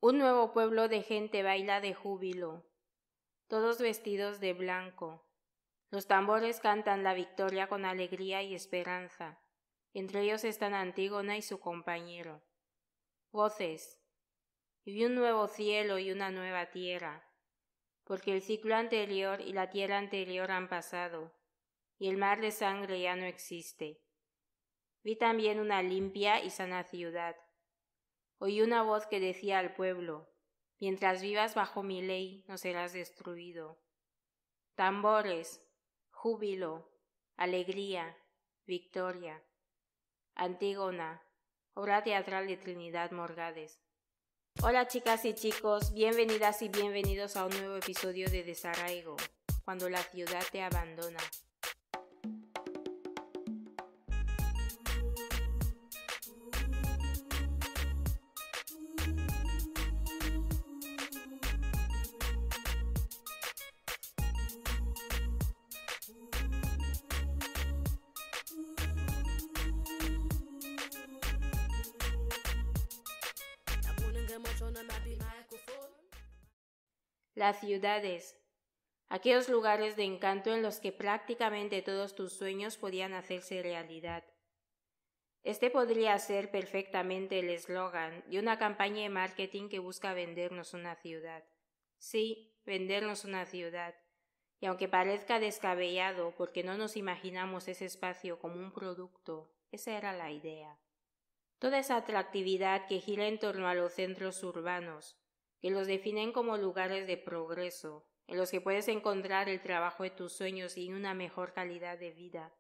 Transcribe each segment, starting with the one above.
Un nuevo pueblo de gente baila de júbilo, todos vestidos de blanco. Los tambores cantan la victoria con alegría y esperanza. Entre ellos están Antígona y su compañero. Voces. Y vi un nuevo cielo y una nueva tierra, porque el ciclo anterior y la tierra anterior han pasado, y el mar de sangre ya no existe. Vi también una limpia y sana ciudad. Oí una voz que decía al pueblo: mientras vivas bajo mi ley no serás destruido. Tambores, júbilo, alegría, victoria. Antígona, obra teatral de Trinidad Morgades. Hola chicas y chicos, bienvenidas y bienvenidos a un nuevo episodio de Desarraigo, cuando la ciudad te abandona. Las ciudades, aquellos lugares de encanto en los que prácticamente todos tus sueños podían hacerse realidad. Este podría ser perfectamente el eslogan de una campaña de marketing que busca vendernos una ciudad. Sí, vendernos una ciudad. Y aunque parezca descabellado porque no nos imaginamos ese espacio como un producto, esa era la idea. Toda esa atractividad que gira en torno a los centros urbanos, que los definen como lugares de progreso, en los que puedes encontrar el trabajo de tus sueños y una mejor calidad de vida,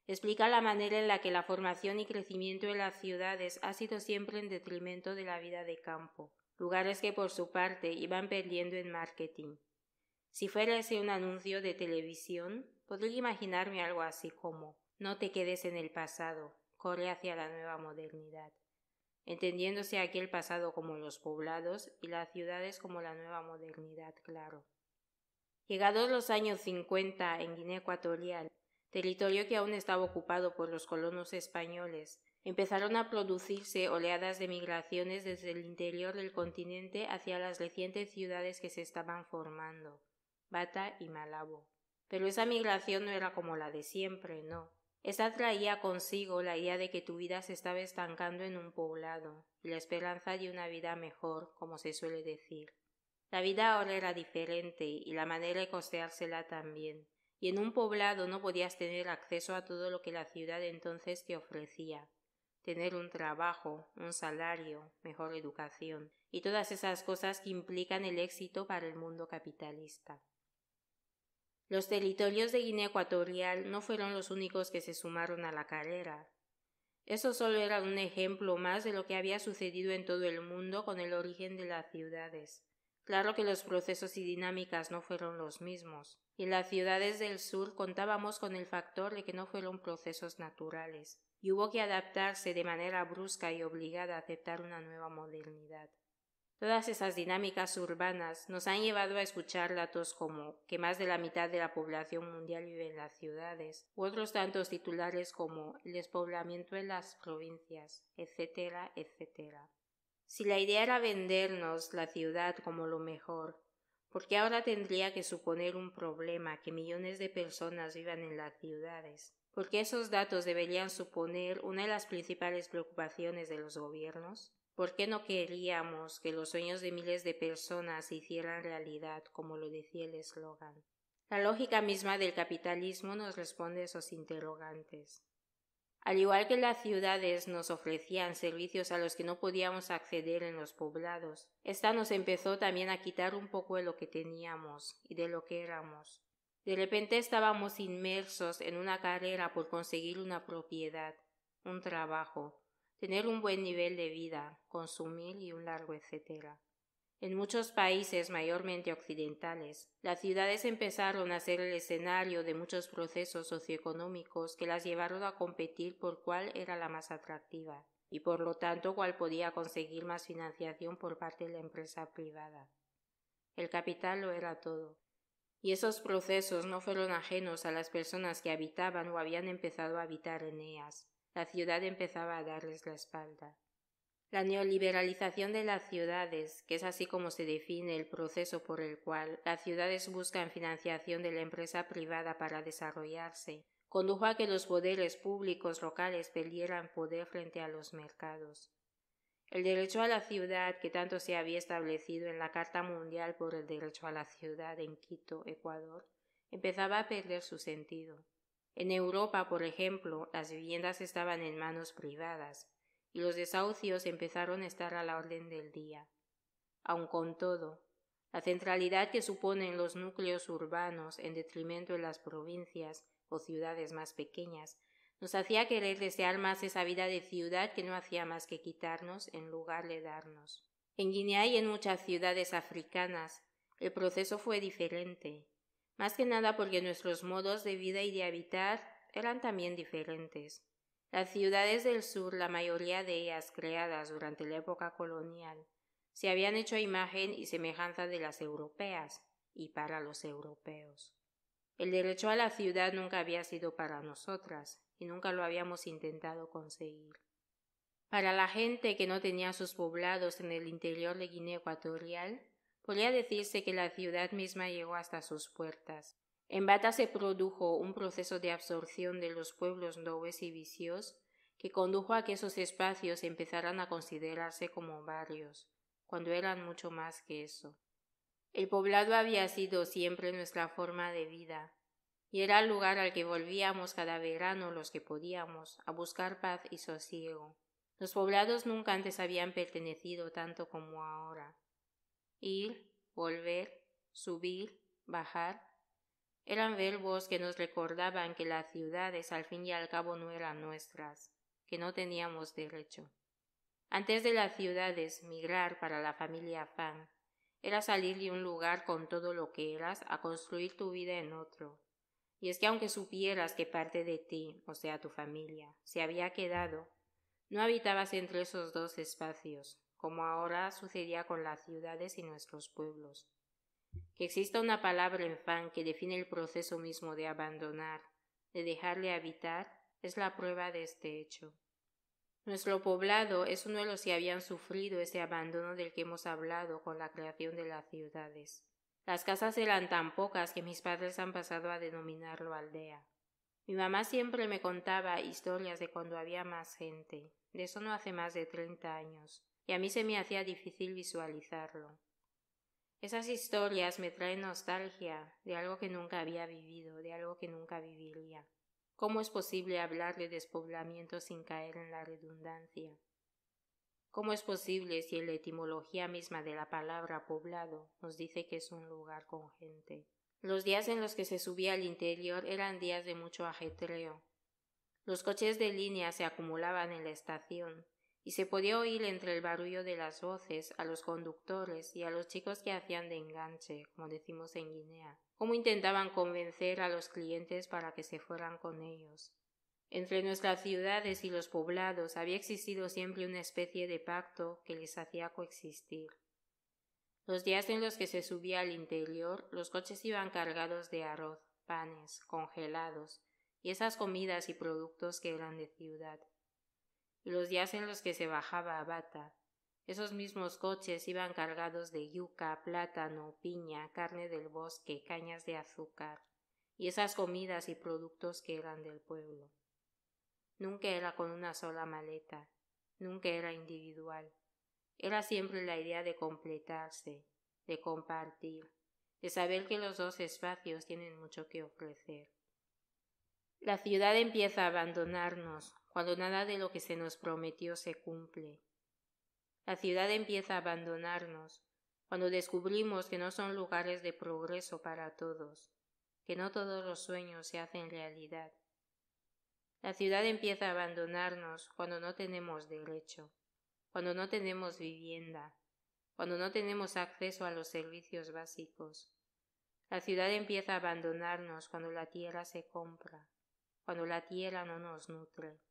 explica la manera en la que la formación y crecimiento de las ciudades ha sido siempre en detrimento de la vida de campo, lugares que por su parte iban perdiendo en marketing. Si fuera ese un anuncio de televisión, podría imaginarme algo así como: no te quedes en el pasado, corre hacia la nueva modernidad, entendiéndose aquí el pasado como los poblados y las ciudades como la nueva modernidad, claro. Llegados los años 50 en Guinea Ecuatorial, territorio que aún estaba ocupado por los colonos españoles, empezaron a producirse oleadas de migraciones desde el interior del continente hacia las recientes ciudades que se estaban formando, Bata y Malabo. Pero esa migración no era como la de siempre, no. Esta traía consigo la idea de que tu vida se estaba estancando en un poblado, y la esperanza de una vida mejor, como se suele decir. La vida ahora era diferente, y la manera de costeársela también, y en un poblado no podías tener acceso a todo lo que la ciudad entonces te ofrecía. Tener un trabajo, un salario, mejor educación, y todas esas cosas que implican el éxito para el mundo capitalista. Los territorios de Guinea Ecuatorial no fueron los únicos que se sumaron a la carrera. Eso solo era un ejemplo más de lo que había sucedido en todo el mundo con el origen de las ciudades. Claro que los procesos y dinámicas no fueron los mismos, y en las ciudades del sur contábamos con el factor de que no fueron procesos naturales, y hubo que adaptarse de manera brusca y obligada a aceptar una nueva modernidad. Todas esas dinámicas urbanas nos han llevado a escuchar datos como que más de la mitad de la población mundial vive en las ciudades, u otros tantos titulares como el despoblamiento en las provincias, etcétera, etcétera. Si la idea era vendernos la ciudad como lo mejor, ¿por qué ahora tendría que suponer un problema que millones de personas vivan en las ciudades? ¿Por qué esos datos deberían suponer una de las principales preocupaciones de los gobiernos? ¿Por qué no queríamos que los sueños de miles de personas se hicieran realidad, como lo decía el eslogan? La lógica misma del capitalismo nos responde a esos interrogantes. Al igual que las ciudades nos ofrecían servicios a los que no podíamos acceder en los poblados, esta nos empezó también a quitar un poco de lo que teníamos y de lo que éramos. De repente estábamos inmersos en una carrera por conseguir una propiedad, un trabajo, tener un buen nivel de vida, consumir y un largo etcétera. En muchos países, mayormente occidentales, las ciudades empezaron a ser el escenario de muchos procesos socioeconómicos que las llevaron a competir por cuál era la más atractiva y por lo tanto cuál podía conseguir más financiación por parte de la empresa privada. El capital lo era todo. Y esos procesos no fueron ajenos a las personas que habitaban o habían empezado a habitar en ellas. La ciudad empezaba a darles la espalda. La neoliberalización de las ciudades, que es así como se define el proceso por el cual las ciudades buscan financiación de la empresa privada para desarrollarse, condujo a que los poderes públicos locales perdieran poder frente a los mercados. El derecho a la ciudad, que tanto se había establecido en la Carta Mundial por el Derecho a la Ciudad en Quito, Ecuador, empezaba a perder su sentido. En Europa, por ejemplo, las viviendas estaban en manos privadas, y los desahucios empezaron a estar a la orden del día. Aun con todo, la centralidad que suponen los núcleos urbanos en detrimento de las provincias o ciudades más pequeñas nos hacía querer desear más esa vida de ciudad que no hacía más que quitarnos en lugar de darnos. En Guinea y en muchas ciudades africanas el proceso fue diferente, más que nada porque nuestros modos de vida y de habitar eran también diferentes. Las ciudades del sur, la mayoría de ellas creadas durante la época colonial, se habían hecho a imagen y semejanza de las europeas y para los europeos. El derecho a la ciudad nunca había sido para nosotras y nunca lo habíamos intentado conseguir. Para la gente que no tenía sus poblados en el interior de Guinea Ecuatorial, podría decirse que la ciudad misma llegó hasta sus puertas. En Bata se produjo un proceso de absorción de los pueblos nobres y vicios que condujo a que esos espacios empezaran a considerarse como barrios, cuando eran mucho más que eso. El poblado había sido siempre nuestra forma de vida, y era el lugar al que volvíamos cada verano los que podíamos, a buscar paz y sosiego. Los poblados nunca antes habían pertenecido tanto como ahora. Ir, volver, subir, bajar, eran verbos que nos recordaban que las ciudades al fin y al cabo no eran nuestras, que no teníamos derecho. Antes de las ciudades, migrar para la familia Fan era salir de un lugar con todo lo que eras a construir tu vida en otro. Y es que aunque supieras que parte de ti, o sea tu familia, se había quedado, no habitabas entre esos dos espacios, como ahora sucedía con las ciudades y nuestros pueblos. Que exista una palabra en Fan que define el proceso mismo de abandonar, de dejar de habitar, es la prueba de este hecho. Nuestro poblado es uno de los que habían sufrido ese abandono del que hemos hablado con la creación de las ciudades. Las casas eran tan pocas que mis padres han pasado a denominarlo aldea. Mi mamá siempre me contaba historias de cuando había más gente, de eso no hace más de 30 años, y a mí se me hacía difícil visualizarlo. Esas historias me traen nostalgia de algo que nunca había vivido, de algo que nunca viviría. ¿Cómo es posible hablar de despoblamiento sin caer en la redundancia? ¿Cómo es posible si la etimología misma de la palabra poblado nos dice que es un lugar con gente? Los días en los que se subía al interior eran días de mucho ajetreo. Los coches de línea se acumulaban en la estación y se podía oír entre el barullo de las voces a los conductores y a los chicos que hacían de enganche, como decimos en Guinea, cómo intentaban convencer a los clientes para que se fueran con ellos. Entre nuestras ciudades y los poblados había existido siempre una especie de pacto que les hacía coexistir. Los días en los que se subía al interior, los coches iban cargados de arroz, panes, congelados, y esas comidas y productos que eran de ciudad. Y los días en los que se bajaba a Bata, esos mismos coches iban cargados de yuca, plátano, piña, carne del bosque, cañas de azúcar, y esas comidas y productos que eran del pueblo. Nunca era con una sola maleta, nunca era individual. Era siempre la idea de completarse, de compartir, de saber que los dos espacios tienen mucho que ofrecer. La ciudad empieza a abandonarnos cuando nada de lo que se nos prometió se cumple. La ciudad empieza a abandonarnos cuando descubrimos que no son lugares de progreso para todos, que no todos los sueños se hacen realidad. La ciudad empieza a abandonarnos cuando no tenemos derecho, cuando no tenemos vivienda, cuando no tenemos acceso a los servicios básicos. La ciudad empieza a abandonarnos cuando la tierra se compra, cuando la tierra no nos nutre.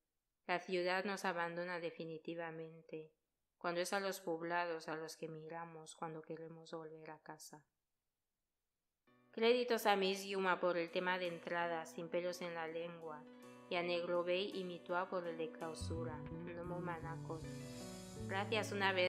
La ciudad nos abandona definitivamente, cuando es a los poblados a los que miramos cuando queremos volver a casa. Créditos a Miss Yuma por el tema de entrada, Sin pelos en la lengua, y a Negro Bay y Mitua por el de clausura, Nomo Manacos. Gracias una vez.